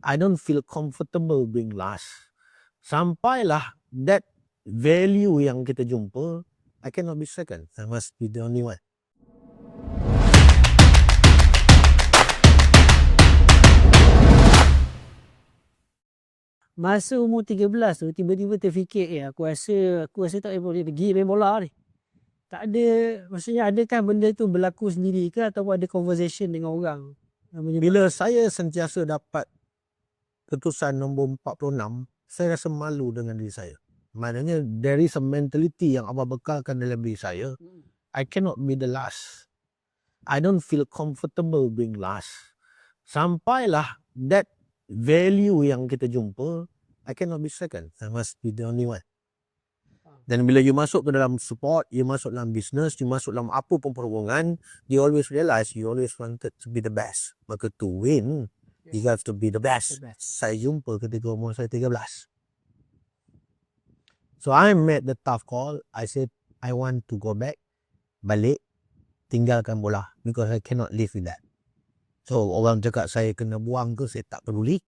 I don't feel comfortable being last. Sampailah that value yang kita jumpa, I cannot be second. I must be the only one. Masa umur 13 tu tiba-tiba terfikir aku rasa tak boleh pergi main bola ni. Tak ada, maksudnya adakah benda tu berlaku sendiri ke ataupun ada conversation dengan orang? Bila saya sentiasa dapat keputusan nombor 46, saya rasa malu dengan diri saya. Maknanya there is a mentality yang Allah bekalkan dalam diri saya. I cannot be the last. I don't feel comfortable being last. Sampailah that value yang kita jumpa, I cannot be second. I must be the only one. Dan bila you masuk ke dalam support, you masuk dalam business, you masuk dalam apa pun perhubungan, you always realize you always wanted to be the best. Maka to win, you have to be the best. Saya jumpa ketika umur saya 13. So I made the tough call. I said, I want to go back, balik, tinggalkan bola. Because I cannot live with that. So orang cakap saya kena buang ke, saya tak peduli.